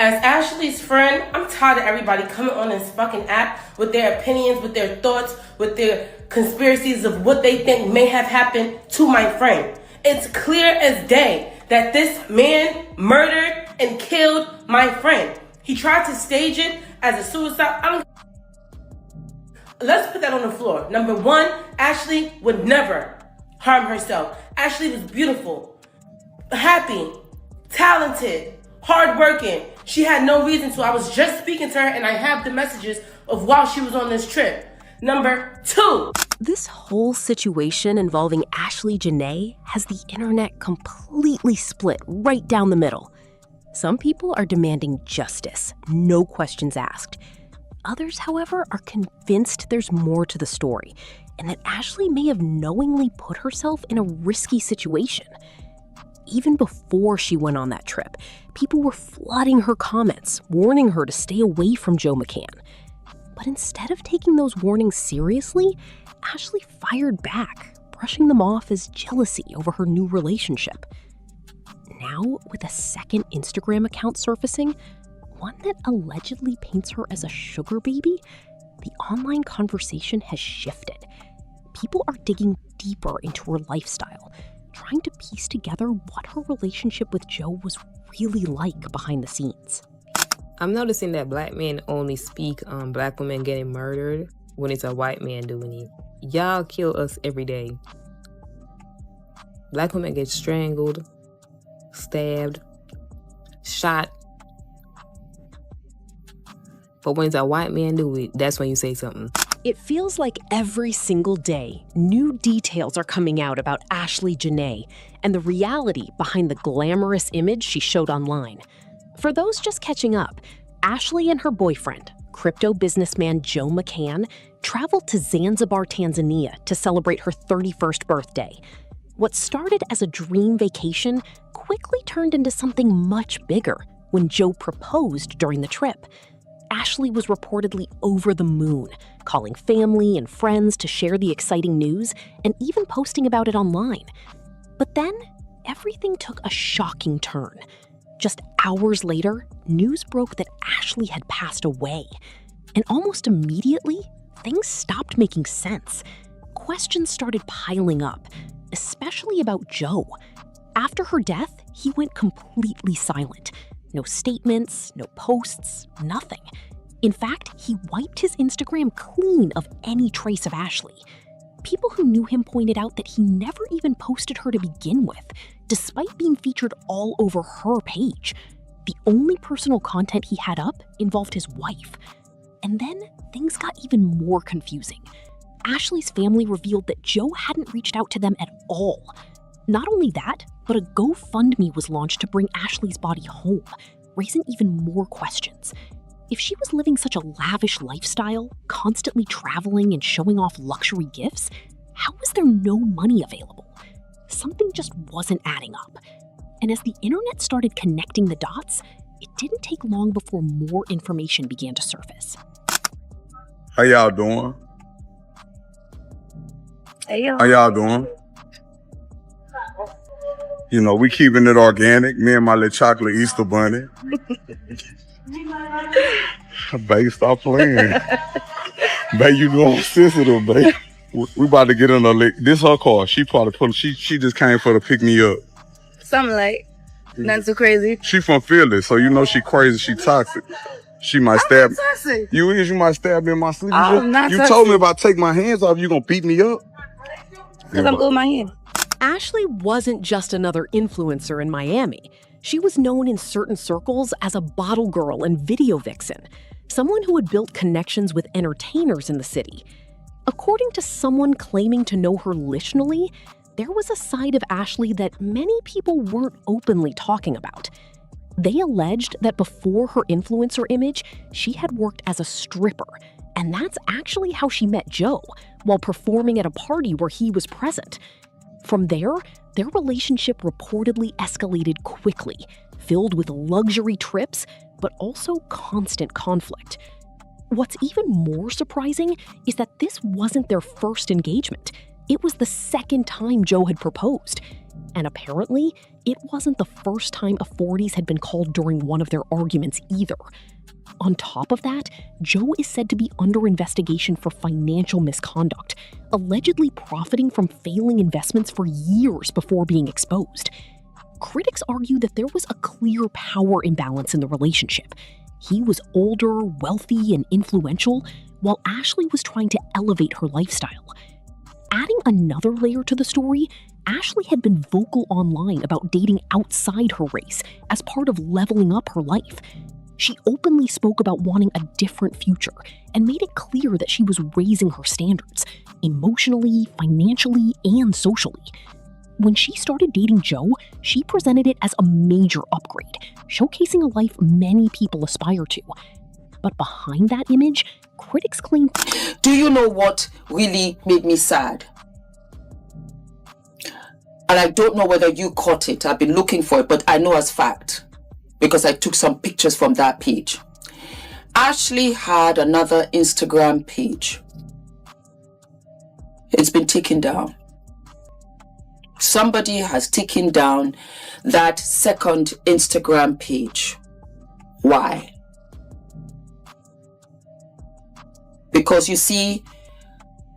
As Ashlee's friend, I'm tired of everybody coming on this fucking app with their opinions, with their thoughts, with their conspiracies of what they think may have happened to my friend. It's clear as day that this man murdered and killed my friend. He tried to stage it as a suicide. Let's put that on the floor. Number one, Ashlee would never harm herself. Ashlee was beautiful, happy, talented, hardworking. She had no reason to. I was just speaking to her and I have the messages of while she was on this trip. Number two. This whole situation involving Ashlee Jenae has the internet completely split right down the middle. Some people are demanding justice, no questions asked. Others, however, are convinced there's more to the story and that Ashlee may have knowingly put herself in a risky situation. Even before she went on that trip, people were flooding her comments, warning her to stay away from Joe McCann. But instead of taking those warnings seriously, Ashlee fired back, brushing them off as jealousy over her new relationship. Now, with a second Instagram account surfacing, one that allegedly paints her as a sugar baby, the online conversation has shifted. People are digging deeper into her lifestyle, trying to piece together what her relationship with Joe was really like behind the scenes. I'm noticing that black men only speak on black women getting murdered when it's a white man doing it. Y'all kill us every day. Black women get strangled, stabbed, shot. But when it's a white man do it, that's when you say something. It feels like every single day, new details are coming out about Ashlee Jenae and the reality behind the glamorous image she showed online. For those just catching up, Ashlee and her boyfriend, crypto businessman Joe McCann, traveled to Zanzibar, Tanzania to celebrate her 31st birthday. What started as a dream vacation quickly turned into something much bigger when Joe proposed during the trip. Ashlee was reportedly over the moon, calling family and friends to share the exciting news and even posting about it online. But then, everything took a shocking turn. Just hours later, news broke that Ashlee had passed away. And almost immediately, things stopped making sense. Questions started piling up, especially about Joe. After her death, he went completely silent. No statements, no posts, nothing. In fact, he wiped his Instagram clean of any trace of Ashlee. People who knew him pointed out that he never even posted her to begin with, despite being featured all over her page. The only personal content he had up involved his wife. And then things got even more confusing. Ashlee's family revealed that Joe hadn't reached out to them at all. Not only that, but a GoFundMe was launched to bring Ashlee's body home, raising even more questions. If she was living such a lavish lifestyle, constantly traveling and showing off luxury gifts, how was there no money available? Something just wasn't adding up. And as the internet started connecting the dots, it didn't take long before more information began to surface. How y'all doing? Hey, y'all. How y'all doing? You know, we keeping it organic. Me and my little chocolate Easter bunny. Babe, stop playing. Babe, you know I'm sensitive, babe. We about to get in a lick. This her car. She probably she just came for to pick me up. Something like, nothing too crazy. She from Philly, so you know she crazy, she toxic. She might stab. Toxic. You might stab me in my sleep. I'm not you toxic. told me if I take my hands off, you gonna beat me up. Because I'm good with my hand. Ashlee wasn't just another influencer in Miami. She was known in certain circles as a bottle girl and video vixen, someone who had built connections with entertainers in the city. According to someone claiming to know her litionally, there was a side of Ashlee that many people weren't openly talking about. They alleged that before her influencer image, she had worked as a stripper, and that's actually how she met Joe, while performing at a party where he was present. From there, their relationship reportedly escalated quickly, filled with luxury trips, but also constant conflict. What's even more surprising is that this wasn't their first engagement. It was the second time Joe had proposed. And apparently, it wasn't the first time authorities had been called during one of their arguments either. On top of that, Joe is said to be under investigation for financial misconduct, allegedly profiting from failing investments for years before being exposed. Critics argue that there was a clear power imbalance in the relationship. He was older, wealthy, and influential, while Ashlee was trying to elevate her lifestyle. Adding another layer to the story, Ashlee had been vocal online about dating outside her race as part of leveling up her life. She openly spoke about wanting a different future and made it clear that she was raising her standards, emotionally, financially, and socially. When she started dating Joe, she presented it as a major upgrade, showcasing a life many people aspire to. But behind that image, critics claim... Do you know what really made me sad? And I don't know whether you caught it. I've been looking for it, but I know as fact, because I took some pictures from that page. Ashlee had another Instagram page. It's been taken down. Somebody has taken down that second Instagram page. Why? Because you see,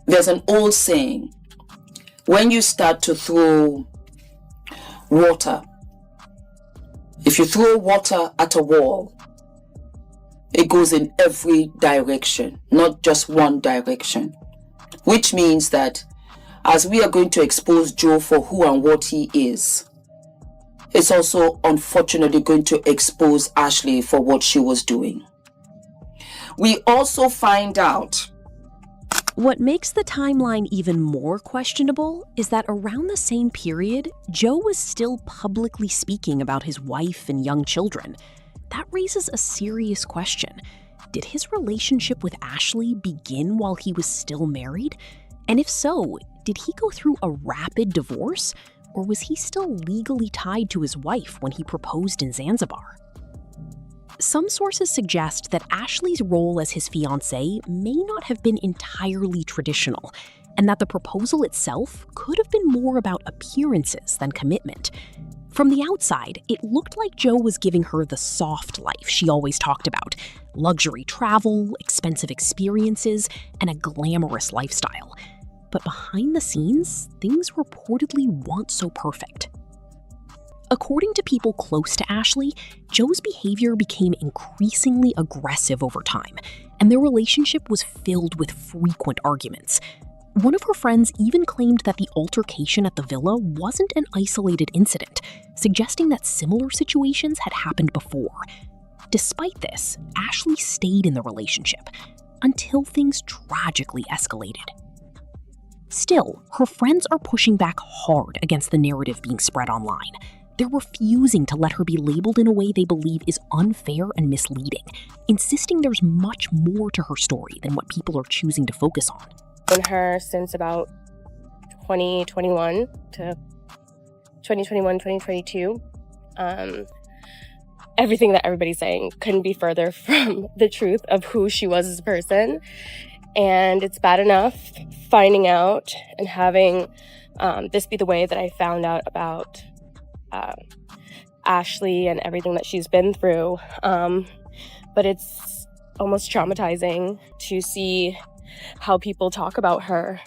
there's an old saying, when you start to throw water, if you throw water at a wall, it goes in every direction, not just one direction. Which means that as we are going to expose Joe for who and what he is, it's also unfortunately going to expose Ashlee for what she was doing. We also find out... What makes the timeline even more questionable is that around the same period, Joe was still publicly speaking about his wife and young children. That raises a serious question. Did his relationship with Ashlee begin while he was still married? And if so, did he go through a rapid divorce? Or was he still legally tied to his wife when he proposed in Zanzibar? Some sources suggest that Ashlee's role as his fiancée may not have been entirely traditional, and that the proposal itself could have been more about appearances than commitment. From the outside, it looked like Joe was giving her the soft life she always talked about: luxury travel, expensive experiences, and a glamorous lifestyle. But behind the scenes, things reportedly weren't so perfect. According to people close to Ashlee, Joe's behavior became increasingly aggressive over time, and their relationship was filled with frequent arguments. One of her friends even claimed that the altercation at the villa wasn't an isolated incident, suggesting that similar situations had happened before. Despite this, Ashlee stayed in the relationship until things tragically escalated. Still, her friends are pushing back hard against the narrative being spread online. They're refusing to let her be labeled in a way they believe is unfair and misleading, insisting there's much more to her story than what people are choosing to focus on. Known her since about 2021 to 2022. Everything that everybody's saying couldn't be further from the truth of who she was as a person. And it's bad enough finding out and having this be the way that I found out about Ashlee and everything that she's been through. But it's almost traumatizing to see how people talk about her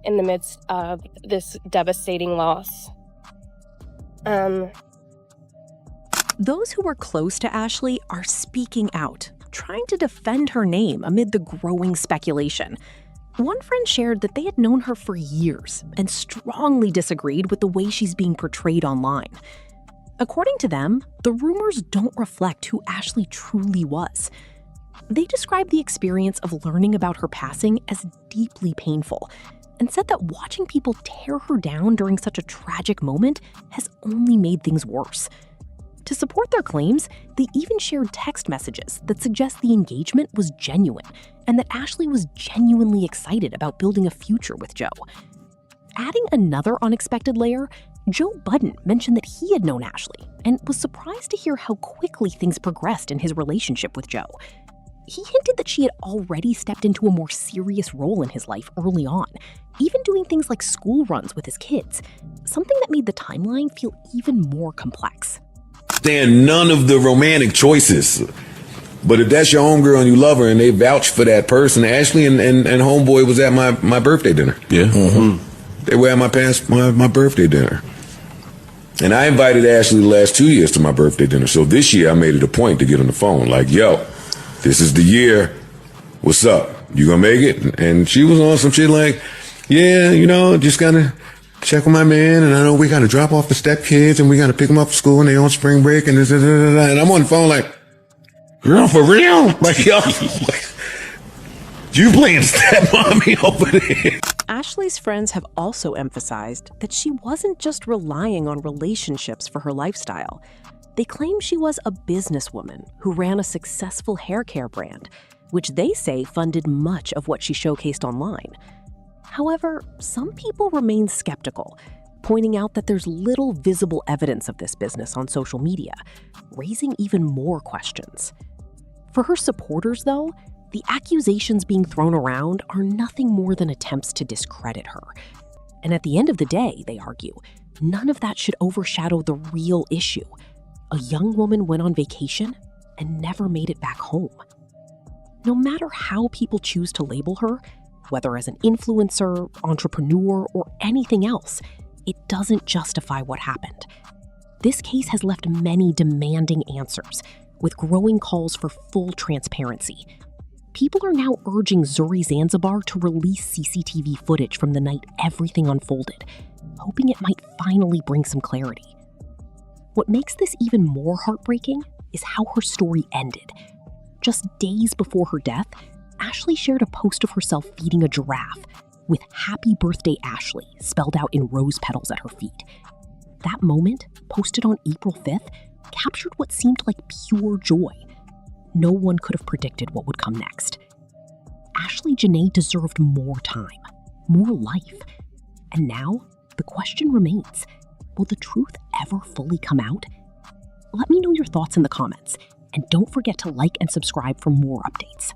in the midst of this devastating loss. Those who are close to Ashlee are speaking out, trying to defend her name amid the growing speculation. One friend shared that they had known her for years and strongly disagreed with the way she's being portrayed online. According to them, the rumors don't reflect who Ashlee truly was. They described the experience of learning about her passing as deeply painful and said that watching people tear her down during such a tragic moment has only made things worse. To support their claims, they even shared text messages that suggest the engagement was genuine and that Ashlee was genuinely excited about building a future with Joe. Adding another unexpected layer, Joe Budden mentioned that he had known Ashlee and was surprised to hear how quickly things progressed in his relationship with Joe. he hinted that she had already stepped into a more serious role in his life early on, even doing things like school runs with his kids, something that made the timeline feel even more complex. Stand none of the romantic choices. But if that's your homegirl and you love her and they vouch for that person, Ashlee and homeboy was at my birthday dinner. Yeah. Mm-hmm. They were at my birthday dinner. And I invited Ashlee the last 2 years to my birthday dinner. So this year I made it a point to get on the phone. Like, yo, this is the year. What's up? You gonna make it? And she was on some shit like, yeah, just gotta check with my man. And I know we gotta drop off the stepkids and we gotta pick them up from school and they on spring break and this, and I'm on the phone like, girl, for real? Like, yo, you playing stepmommy over there. Ashlee's friends have also emphasized that she wasn't just relying on relationships for her lifestyle. They claim she was a businesswoman who ran a successful hair care brand, which they say funded much of what she showcased online. However, some people remain skeptical, pointing out that there's little visible evidence of this business on social media, raising even more questions. For her supporters, though, the accusations being thrown around are nothing more than attempts to discredit her. And at the end of the day, they argue, none of that should overshadow the real issue. A young woman went on vacation and never made it back home. No matter how people choose to label her, whether as an influencer, entrepreneur, or anything else, it doesn't justify what happened. This case has left many demanding answers, with growing calls for full transparency. People are now urging Zuri Zanzibar to release CCTV footage from the night everything unfolded, hoping it might finally bring some clarity. What makes this even more heartbreaking is how her story ended. Just days before her death, Ashlee shared a post of herself feeding a giraffe with "Happy Birthday, Ashlee" spelled out in rose petals at her feet. That moment, posted on April 5th, captured what seemed like pure joy. No one could have predicted what would come next. Ashlee Jenae deserved more time, more life. And now, the question remains, will the truth ever fully come out? Let me know your thoughts in the comments, and don't forget to like and subscribe for more updates.